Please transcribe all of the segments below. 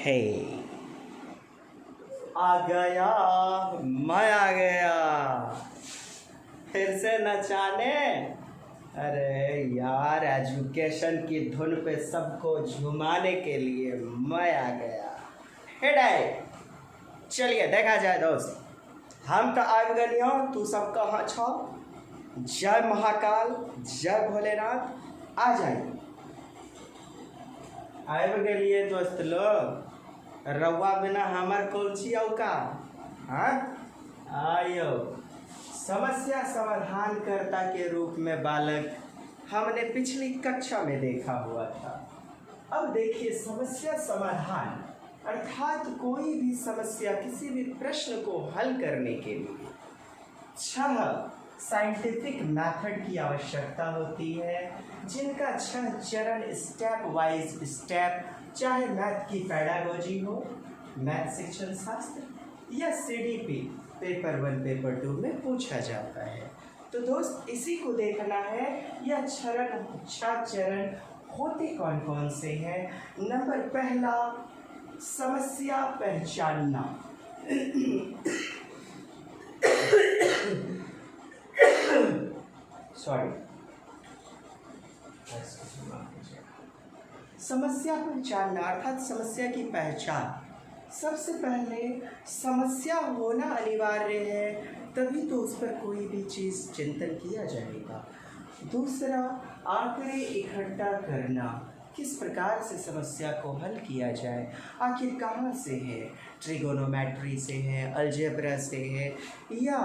हे आ गया, मैं आ गया फिर से नचाने। अरे यार, एजुकेशन की धुन पे सबको झुमाने के लिए मैं आ गया। हेडाई चलिए देखा जाए दोस्त, हम तो आबि गलियों, तू सब कहाँ छो। जय महाकाल, जय भोलेनाथ, आ जाइए। आबि गलिए दोस्त लोग, रउआ बिना हमार कौन सी औकात। हाँ आयो, समस्या समाधानकर्ता के रूप में बालक हमने पिछली कक्षा में देखा हुआ था। अब देखिए, समस्या समाधान अर्थात कोई भी समस्या, किसी भी प्रश्न को हल करने के लिए 6 साइंटिफिक मेथड की आवश्यकता होती है, जिनका 6 चरण स्टेप वाइज स्टेप, चाहे मैथ की पेडागोजी हो, मैथ शिक्षण शास्त्र या सीडीपी पेपर 1 पेपर 2 में पूछा जाता है। तो दोस्त, इसी को देखना है, यह 6 चरण होते कौन कौन से हैं। नंबर पहला, समस्या पहचानना। सॉरी, समस्या पहचानना अर्थात समस्या की पहचान। सबसे पहले समस्या होना अनिवार्य है, तभी तो उस पर कोई भी चीज़ चिंतन किया जाएगा। दूसरा, आंकड़े इकट्ठा करना, किस प्रकार से समस्या को हल किया जाए, आखिर कहाँ से है, ट्रिगोनोमेट्री से है, अलजेब्रा से है, या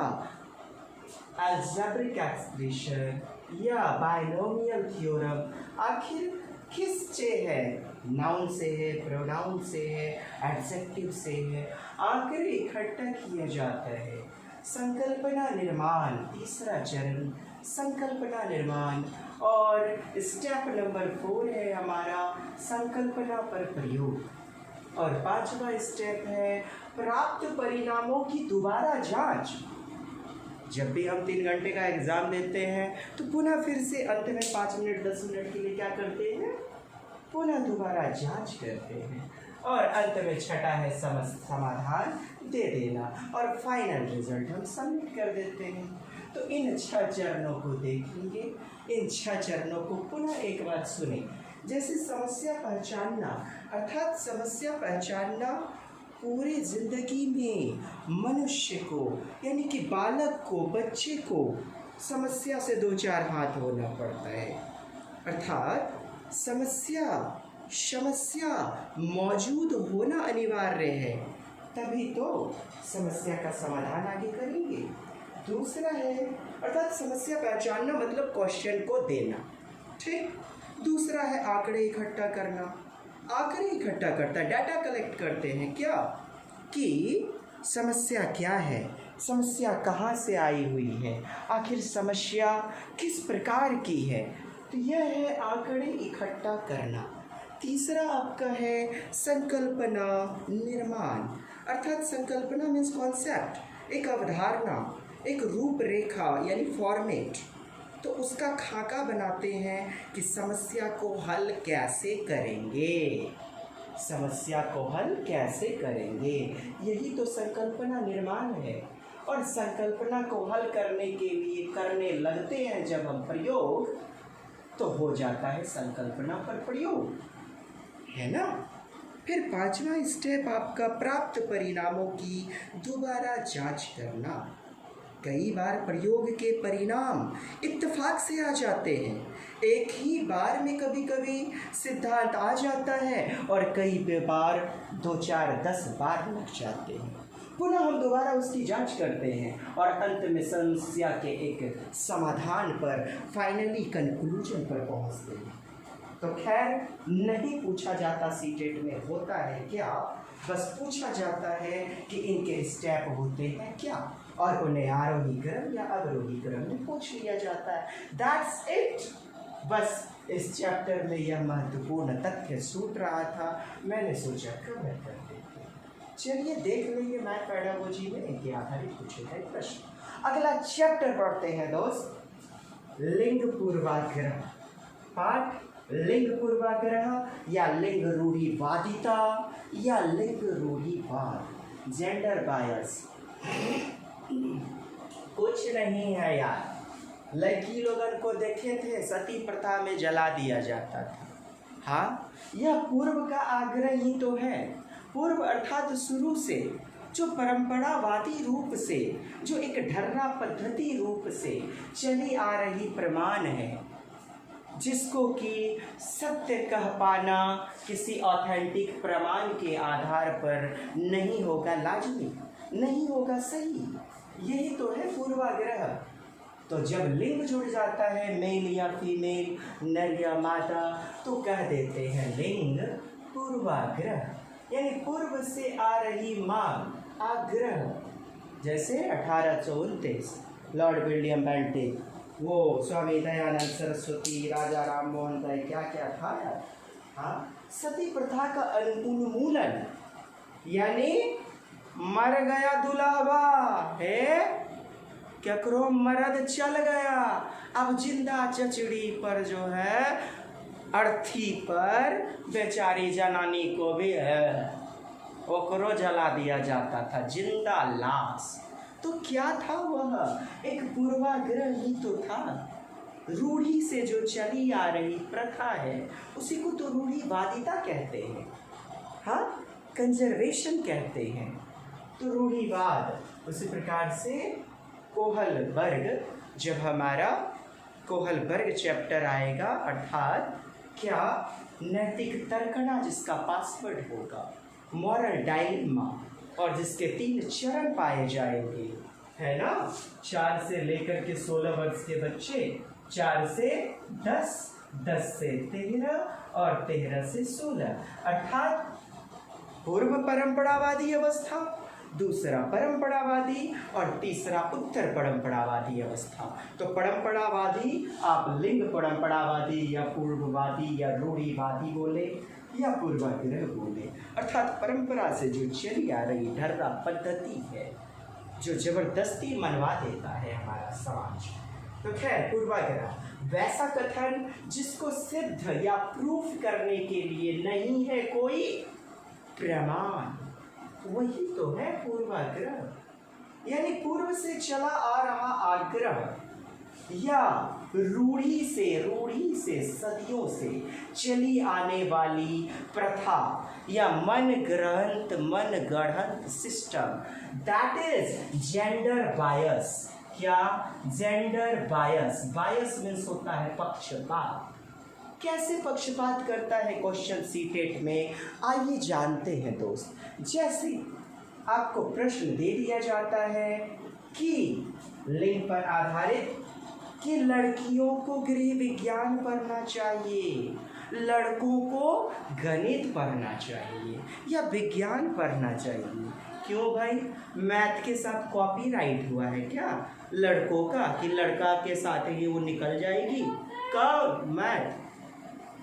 अलजेब्रिक एक्सप्रेशन, या बाइनोमियल थ्योरम, आखिर किस से है, नाउन से है, प्रोनाउन से है, एडजेक्टिव से है, आंकड़े इकट्ठा किया जाता है। संकल्पना निर्माण, तीसरा चरण संकल्पना निर्माण, और स्टेप नंबर 4 है हमारा संकल्पना पर प्रयोग, और 5वां स्टेप है प्राप्त परिणामों की दोबारा जांच। जब भी हम 3 घंटे का एग्ज़ाम देते हैं तो पुनः फिर से अंत में 5 मिनट 10 मिनट के लिए क्या करते हैं, पुनः दोबारा जांच करते हैं, और अंत में 6ठा है समाधान दे देना, और फाइनल रिजल्ट हम सबमिट कर देते हैं। तो इन 6 चरणों को देखेंगे, इन 6 चरणों को पुनः एक बार सुने। जैसे समस्या पहचानना, अर्थात समस्या पहचानना पूरी जिंदगी में मनुष्य को, यानी कि बालक को, बच्चे को समस्या से 2-4 हाथ होना पड़ता है। अर्थात समस्या मौजूद होना अनिवार्य है, तभी तो समस्या का समाधान आगे करेंगे। दूसरा है, अर्थात समस्या पहचानना मतलब क्वेश्चन को देना, ठीक। दूसरा है आंकड़े इकट्ठा करना। आंकड़े इकट्ठा करता, डाटा कलेक्ट करते हैं क्या, कि समस्या क्या है, समस्या कहाँ से आई हुई है, आखिर समस्या किस प्रकार की है, तो यह है आंकड़े इकट्ठा करना। तीसरा आपका है संकल्पना निर्माण, अर्थात संकल्पना मीन्स कॉन्सेप्ट, एक अवधारणा, एक रूपरेखा यानी फॉर्मेट, तो उसका खाका बनाते हैं कि समस्या को हल कैसे करेंगे, समस्या को हल कैसे करेंगे, यही तो संकल्पना निर्माण है। और संकल्पना को हल करने के लिए करने लगते हैं जब हम प्रयोग, तो हो जाता है संकल्पना पर प्रयोग, है ना। फिर 5वां स्टेप आपका प्राप्त परिणामों की दोबारा जांच करना। कई बार प्रयोग के परिणाम इत्तेफाक से आ जाते हैं, एक ही बार में कभी कभी सिद्धांत आ जाता है, और कई बार 2, 4, 10 बार लग जाते हैं। पुनः हम दोबारा उसकी जांच करते हैं, और अंत में समस्या के एक समाधान पर, फाइनली कंक्लूजन पर पहुंचते हैं। तो खैर, नहीं पूछा जाता सीटेट में होता है क्या, बस पूछा जाता है कि इनके स्टेप होते हैं क्या, और उन्हें आरोही क्रम या अवरोही क्रम में पूछ लिया जाता है। That's it. बस इस चैप्टर में यह महत्वपूर्ण तथ्य छूट रहा था, मैंने सोचा कवर कर देते। चलिए देख लेंगे मैथ पेडागोजी में इनके आधारित पूछे गए प्रश्न। अगला चैप्टर पढ़ते हैं दोस्त, लिंग पूर्वाग्रह, पाठ लिंग पूर्वाग्रह या लिंग रूढ़िवादिता या लिंग रूढ़िवाद, जेंडर बायस। कुछ नहीं है यार। लड़की लोगन को देखे थे सती प्रथा में जला दिया जाता था। हाँ, यह पूर्व का आग्रह ही तो है। पूर्व अर्थात शुरू से, जो परंपरावादी रूप से, जो एक ढर्रा पद्धति रूप से चली आ रही प्रमाण है, जिसको कि सत्य कह पाना किसी ऑथेंटिक प्रमाण के आधार पर नहीं होगा लाजमी, नहीं होगा सही। यही तो है पूर्वाग्रह। तो जब लिंग जुड़ जाता है, मेल या फीमेल, नर या मादा, तो कह देते हैं लिंग पूर्वाग्रह, यानी पूर्व से आ रही मांग, आग्रह। जैसे 1829 लॉर्ड विलियम बेंटिक, वो स्वामी दयानंद सरस्वती, राजा राम मोहन राय, क्या क्या था यार। हाँ, सती प्रथा का उन्मूलन, यानी मर गया दुल्हबा है, केकरो मर्द चल गया, अब जिंदा चचड़ी पर जो है अर्थी पर बेचारी जनानी को भी है ओकरो जला दिया जाता था, जिंदा लाश। तो क्या था वह? एक पूर्वाग्रह ही तो था। रूढ़ी से जो चली आ रही प्रथा है उसी को तो रूढ़िवादिता कहते हैं। हाँ, कंजर्वेशन कहते हैं। तो रूढ़िवाद, उसी प्रकार से कोहलबर्ग, जब हमारा कोहलबर्ग चैप्टर आएगा, अर्थात क्या नैतिक तर्कना जिसका पासवर्ड होगा, मॉरल डायलेमा, और जिसके 3 चरण पाए जाएंगे, है ना। 4 से लेकर के 16 वर्ष के बच्चे, 4 से 10, 10 से 13 और 13 से 16, अर्थात पूर्व परंपरावादी अवस्था, दूसरा परंपरावादी और तीसरा उत्तर परंपरावादी अवस्था। तो परंपरावादी आप लिंग परंपरावादी या पूर्ववादी या रूढ़िवादी बोले या पूर्वाग्रह बोले, अर्थात परंपरा से जो चली आ रही ढर्रा पद्धति है, जो जबरदस्ती मनवा देता है हमारा समाज। तो खैर, पूर्वाग्रह वैसा कथन जिसको सिद्ध या प्रूफ करने के लिए नहीं है कोई प्रमाण, वही तो है पूर्वाग्रह। यानी पूर्व से चला आ रहा आग्रह या रूढ़ी से सदियों से चली आने वाली प्रथा या मन गढ़ंत system, that is gender bias. क्या? जेंडर बायस। बायस मीन्स होता है पक्षपात। कैसे पक्षपात करता है क्वेश्चन सीटेट में, आइए जानते हैं दोस्त। जैसे आपको प्रश्न दे दिया जाता है कि लिंग पर आधारित कि लड़कियों को गृह विज्ञान पढ़ना चाहिए, लड़कों को गणित पढ़ना चाहिए या विज्ञान पढ़ना चाहिए। क्यों भाई? मैथ के साथ कॉपीराइट हुआ है क्या लड़कों का, कि लड़का के साथ ही वो निकल जाएगी? कौन? मैथ?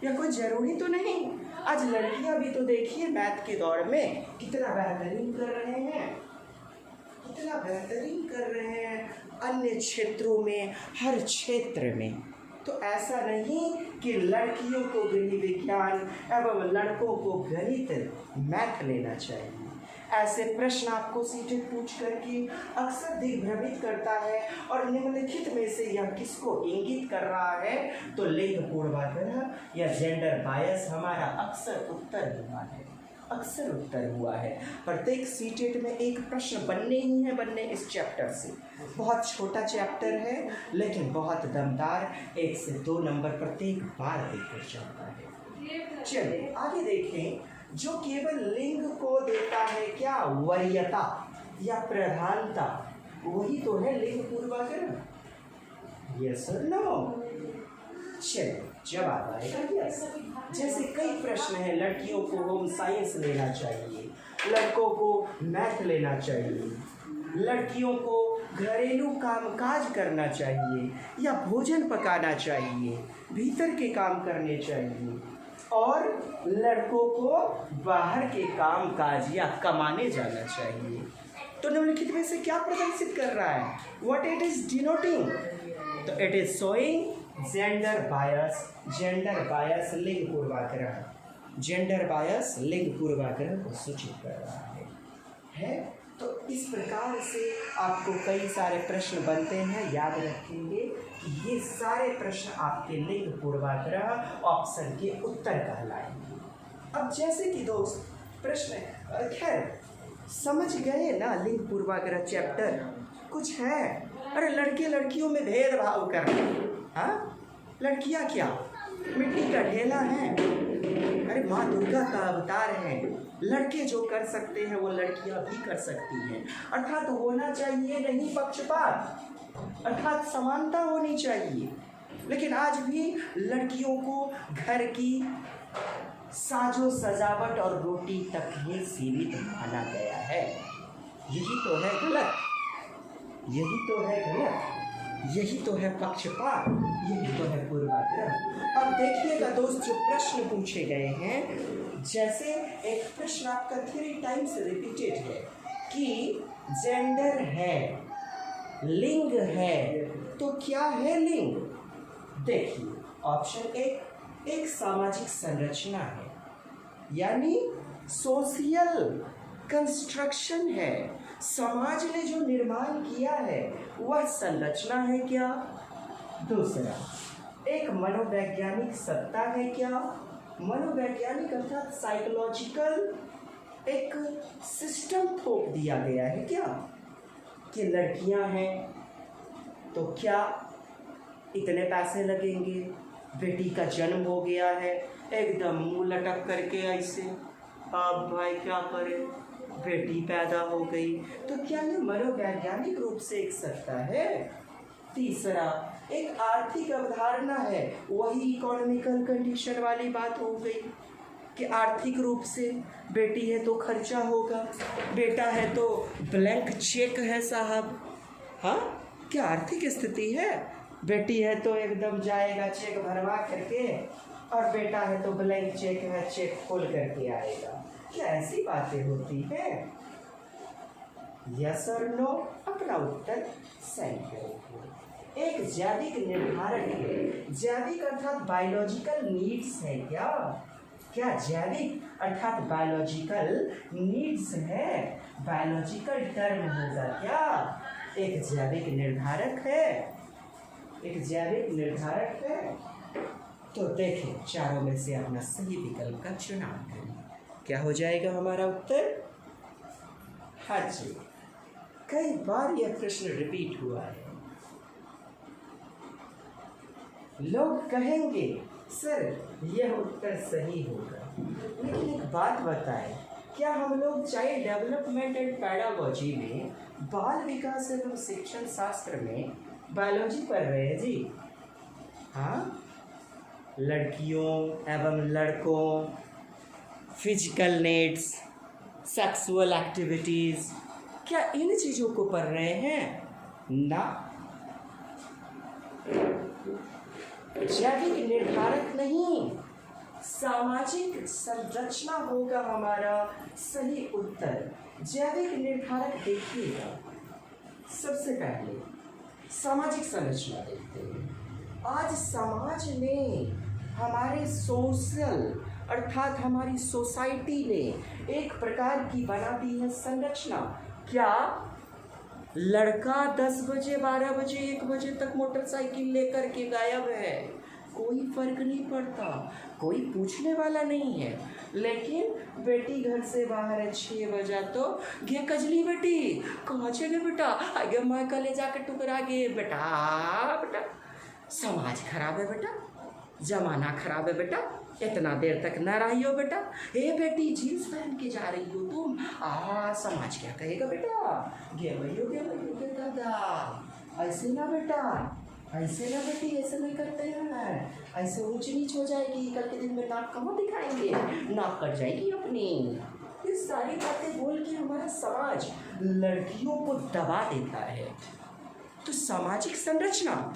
या कोई ज़रूरी तो नहीं। आज लड़कियां भी तो देखिए मैथ के दौर में कितना बेहतरीन कर रहे हैं, कितना बेहतरीन कर रहे हैं अन्य क्षेत्रों में, हर क्षेत्र में। तो ऐसा नहीं कि लड़कियों को गृह विज्ञान एवं लड़कों को गणित मैथ लेना चाहिए। ऐसे प्रश्न आपको सीटेट पूछ करके अक्सर दिग्भ्रमित करता है और निम्नलिखित में से यह किसको इंगित कर रहा है? तो लिंग पूर्वाग्रह या जेंडर बायस हमारा अक्सर उत्तर हुआ है। प्रत्येक सीटेट में एक प्रश्न बनने इस चैप्टर से। बहुत छोटा चैप्टर है लेकिन बहुत दमदार, 1 से 2 नंबर प्रत्येक बार देकर जाता है। चलिए आगे देखें। जो केवल लिंग को देता है क्या? वरीयता या प्रधानता, वही तो है लिंग पूर्वाग्रह। यस और नो? चलिए जवाब आएगा यस। जैसे कई प्रश्न हैं, लड़कियों को होम साइंस लेना चाहिए, लड़कों को मैथ लेना चाहिए, लड़कियों को घरेलू कामकाज करना चाहिए या भोजन पकाना चाहिए, भीतर के काम करने चाहिए, और लड़कों को बाहर के काम काज या कमाने जाना चाहिए। तो निम्नलिखित में से क्या प्रदर्शित कर रहा है? What it is denoting? तो it is showing gender bias लिंग पूर्वाग्रह, जेंडर बायस लिंग पूर्वाग्रह को सूचित कर रहा है। तो इस प्रकार से आपको कई सारे प्रश्न बनते हैं, याद रखेंगे कि ये सारे प्रश्न आपके लिंग पूर्वाग्रह ऑप्शन के उत्तर कहलाएंगे। अब जैसे कि दोस्त प्रश्न, खैर समझ गए ना लिंग पूर्वाग्रह चैप्टर कुछ है। अरे लड़के लड़कियों में भेदभाव करना, हाँ लड़कियां क्या मिट्टी का ढेला है? अरे माँ दुर्गा का अवतार है, लड़के जो कर सकते हैं वो लड़कियां भी कर सकती हैं। अर्थात होना चाहिए नहीं पक्षपात, अर्थात समानता होनी चाहिए। लेकिन आज भी लड़कियों को घर की साजो सजावट और रोटी तक ही सीमित माना गया है। यही तो है गलत, यही तो है गलत, यही तो है पक्षपात, यही तो है पूर्वाग्रह। अब देखिएगा दोस्त, जो प्रश्न पूछे गए हैं, जैसे एक प्रश्न आपका 3 टाइम्स रिपीटेड है कि जेंडर है, लिंग है, तो क्या है लिंग? देखिए ऑप्शन एक सामाजिक संरचना है, यानी सोशल कंस्ट्रक्शन है। समाज ने जो निर्माण किया है वह संरचना है क्या? दूसरा, एक मनोवैज्ञानिक सत्ता है क्या? मनोवैज्ञानिक अर्थात साइकोलॉजिकल एक सिस्टम थोप दिया गया है क्या कि लड़कियां हैं तो क्या इतने पैसे लगेंगे, बेटी का जन्म हो गया है एकदम मुंह लटक करके ऐसे, अब भाई क्या करें, बेटी पैदा हो गई, तो क्या ये मनोवैज्ञानिक रूप से एक सत्ता है? तीसरा, एक आर्थिक अवधारणा है, वही इकोनॉमिकल कंडीशन वाली बात हो गई कि आर्थिक रूप से बेटी है तो खर्चा होगा, बेटा है तो ब्लैंक चेक है साहब। हाँ, क्या आर्थिक स्थिति है? बेटी है तो एकदम जाएगा चेक भरवा करके, और बेटा है तो ब्लैंक चेक है, चेक खोल करके आएगा। क्या ऐसी बातें होती हैं? यस और नो अपना उत्तर सेंड करेंगे। एक जैविक निर्धारक है, जैविक अर्थात बायोलॉजिकल नीड्स है क्या? क्या जैविक अर्थात बायोलॉजिकल नीड्स है? बायोलॉजिकल टर्म होगा क्या? एक जैविक निर्धारक है, एक जैविक निर्धारक है। तो देखें चारों में से अपना सही विकल्प का चुनाव करें। क्या हो जाएगा हमारा उत्तर? हाँ जी, कई बार यह प्रश्न रिपीट हुआ है। लोग कहेंगे सर यह उत्तर सही होगा, लेकिन एक बात बताएं, क्या हम लोग चाइल्ड डेवलपमेंट एंड पैडागोजी में, बाल विकास एवं शिक्षण शास्त्र में बायोलॉजी पढ़ रहे हैं जी? हाँ, लड़कियों एवं लड़कों, फिजिकल नीड्स, सेक्सुअल एक्टिविटीज़, क्या इन चीज़ों को पढ़ रहे हैं? ना। जैविक निर्धारक नहीं, सामाजिक संरचना होगा हमारा सही उत्तर। जैविक निर्धारक देखिएगा, सबसे पहले सामाजिक संरचना देखते हैं। आज समाज ने, हमारे सोशल अर्थात हमारी सोसाइटी ने एक प्रकार की बना दी है संरचना। क्या लड़का 10 बजे 12 बजे 1 बजे तक मोटरसाइकिल लेकर के गायब है, कोई फर्क नहीं पड़ता, कोई पूछने वाला नहीं है। लेकिन बेटी घर से बाहर है 6 बजा तो गे कजली बेटी कहाँ चले बेटा, आगे माँ कले जाके टुकरा गे बेटा, बेटा समाज खराब है बेटा, जमाना खराब है बेटा, इतना देर तक न रहियो बेटा, हे बेटी जीन्स पहन के जा रही हो तुम, समाज क्या कहेगा बेटा, गे भैयो दादा, ऐसे ना बेटा, ऐसे ना बेटी, ऐसे नहीं करते हैं, ऐसे ऊंच नीच हो जाएगी, कल के दिन में नाक कहाँ दिखाएंगे, नाक कट जाएगी अपनी। ये सारी बातें बोल के हमारा समाज लड़कियों को दबा देता है। तो सामाजिक संरचना,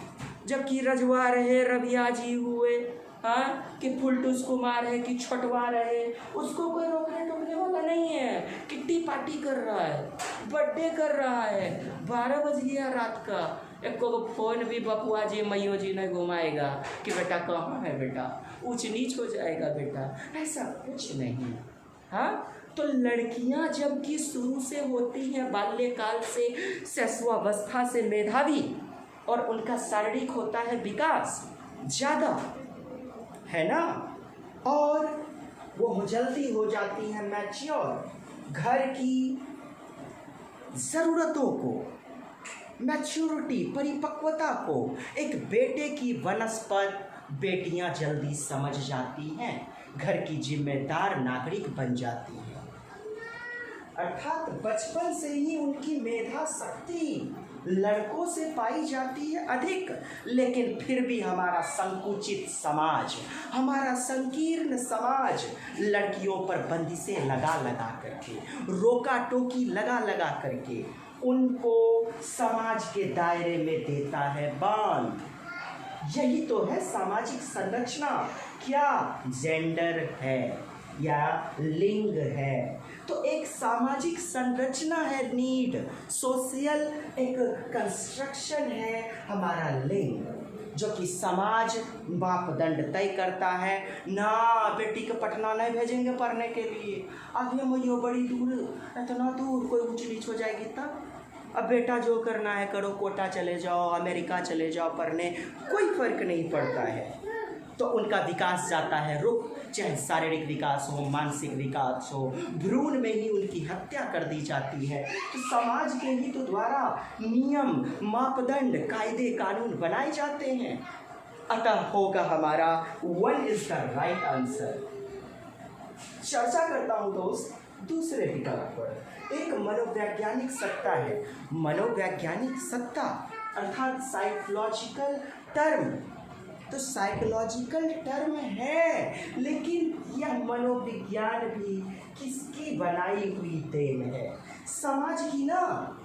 जबकि रजवा रहे, रबिया जी हुए, हाँ, कि फुलटूस कुमार है कि छोटवा रहे, उसको कोई रोकने टोकने वाला नहीं है। किट्टी पार्टी कर रहा है, बर्थडे कर रहा है, 12 बज गया रात का, एक को फोन भी बपुआ जी मैयो जी ने घुमाएगा कि बेटा कहाँ है बेटा, ऊंच नीच हो जाएगा बेटा, ऐसा कुछ नहीं। हाँ, तो लड़कियां जबकि शुरू से होती हैं बाल्यकाल से शैशवावस्था से मेधावी, और उनका शारीरिक होता है विकास ज़्यादा, है ना, और वो जल्दी हो जाती हैं मैच्योर, घर की ज़रूरतों को, मैच्योरिटी, परिपक्वता को एक बेटे की वनस्पत बेटियां जल्दी समझ जाती हैं, घर की जिम्मेदार नागरिक बन जाती हैं। अर्थात बचपन से ही उनकी मेधा शक्ति लड़कों से पाई जाती है अधिक, लेकिन फिर भी हमारा संकुचित समाज, हमारा संकीर्ण समाज लड़कियों पर बंदिशें लगा लगा करके, रोका टोकी लगा लगा करके उनको समाज के दायरे में देता है बांध। यही तो है सामाजिक संरचना। क्या जेंडर है या लिंग है, तो एक सामाजिक संरचना है, नीड, सोशल एक कंस्ट्रक्शन है हमारा लिंग, जो कि समाज मापदंड तय करता है। ना बेटी को पटना नहीं भेजेंगे पढ़ने के लिए, आगे मैयो बड़ी दूर, इतना दूर कोई ऊंच नीच हो जाएगी तब। अब बेटा जो करना है करो, कोटा चले जाओ, अमेरिका चले जाओ पढ़ने, कोई फर्क नहीं पड़ता है। तो उनका विकास जाता है रुक, चाहे शारीरिक विकास हो, मानसिक विकास हो, भ्रूण में ही उनकी हत्या कर दी जाती है। तो समाज के ही तो द्वारा नियम, मापदंड, कायदे कानून बनाए जाते हैं। अतः होगा हमारा 1 इज द राइट आंसर। चर्चा करता हूँ दोस्त दूसरे विकल्प पर। एक मनोवैज्ञानिक सत्ता है। मनोवैज्ञानिक सत्ता अर्थात साइकोलॉजिकल टर्म, तो साइकोलॉजिकल टर्म है, लेकिन यह मनोविज्ञान भी किसकी बनाई हुई देन है? समाज की ना।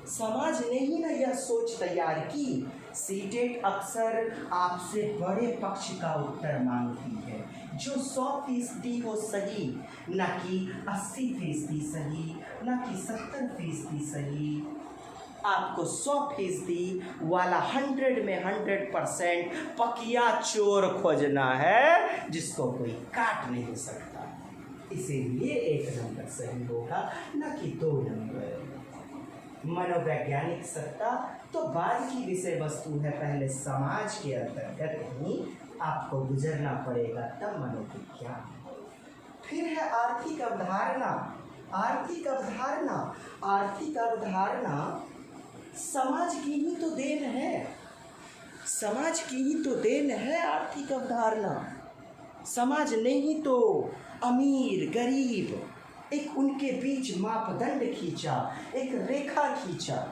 समाज ने ही ना यह सोच तैयार की। सीटेट अक्सर आपसे बड़े पक्ष का उत्तर मांगती है, जो 100% हो सही, न कि 80% सही, न कि 70% सही। आपको 100% वाला 100 में 100% पकिया चोर खोजना है, जिसको कोई काट नहीं सकता। इसीलिए 1 नंबर सही होगा, न कि 2 नंबर। मनोवैज्ञानिक सत्ता तो बाद की विषय वस्तु है, पहले समाज के अंतर्गत ही आपको गुजरना पड़ेगा, तब मनोविज्ञान। फिर है आर्थिक अवधारणा। आर्थिक अवधारणा, आर्थिक अवधारणा समाज की ही तो देन है, समाज की ही तो देन है आर्थिक अवधारणा। समाज ने ही तो अमीर गरीब एक उनके बीच मापदंड खींचा, एक रेखा खींचा।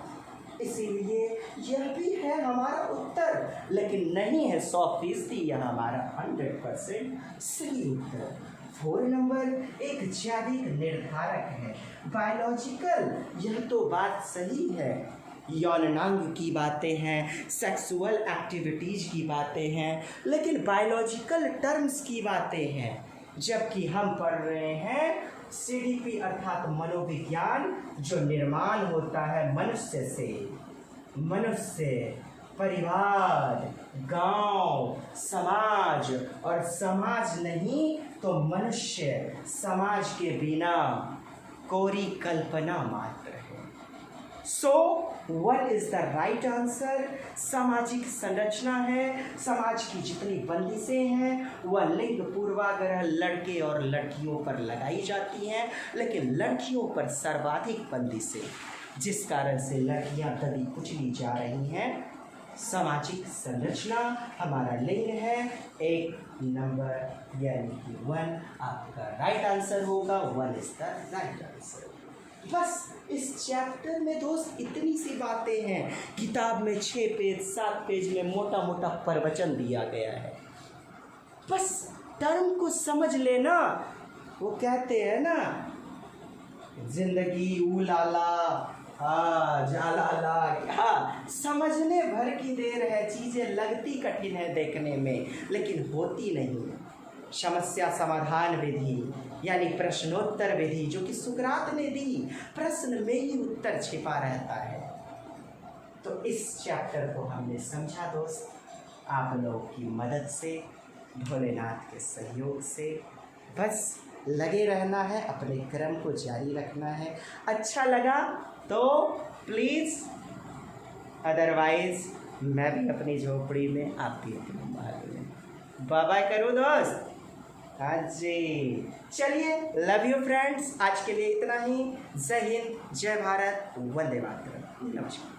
इसीलिए यह भी है हमारा उत्तर, लेकिन नहीं है 100%, यह हमारा 100% सही उत्तर। 4 नंबर एक जैविक निर्धारक है, बायोलॉजिकल। यह तो बात सही है, यौनांग की बातें हैं, सेक्सुअल एक्टिविटीज़ की बातें हैं, लेकिन बायोलॉजिकल टर्म्स की बातें हैं। जबकि हम पढ़ रहे हैं CDP अर्थात मनोविज्ञान, जो निर्माण होता है मनुष्य से। मनुष्य, परिवार, गांव, समाज, और समाज नहीं तो मनुष्य, समाज के बिना कोरी कल्पना मात्र है। सो 1 इज द राइट आंसर। सामाजिक संरचना है, समाज की जितनी बंदिशें हैं वह लिंग पूर्वाग्रह लड़के और लड़कियों पर लगाई जाती हैं, लेकिन लड़कियों पर सर्वाधिक बंदिशें, जिस कारण से लड़कियां दबी कुचली जा रही हैं। सामाजिक संरचना हमारा लिंग है, 1 नंबर यानी कि 1 आपका राइट आंसर होगा। 1 इज द राइट आंसर। बस इस चैप्टर में दोस्त इतनी सी बातें हैं। किताब में 6 पेज 7 पेज में मोटा मोटा प्रवचन दिया गया है। बस टर्म को समझ लेना। वो कहते हैं ना, जिंदगी उलाला जालाला, हाँ, समझने भर की देर है, चीज़ें लगती कठिन है देखने में, लेकिन होती नहीं। समस्या समाधान विधि यानी प्रश्नोत्तर विधि, जो कि सुकरात ने दी, प्रश्न में ही उत्तर छिपा रहता है। तो इस चैप्टर को हमने समझा दोस्त, आप लोग की मदद से, भोलेनाथ के सहयोग से। बस लगे रहना है, अपने क्रम को जारी रखना है। अच्छा लगा तो प्लीज़, अदरवाइज मैं भी अपनी झोपड़ी में, आप भी अपने महल में। बाय बाय करूँ दोस्त? हाँ जी, चलिए, लव यू फ्रेंड्स। आज के लिए इतना ही। जय हिंद, जय भारत, वंदे मातरम, नमस्कार।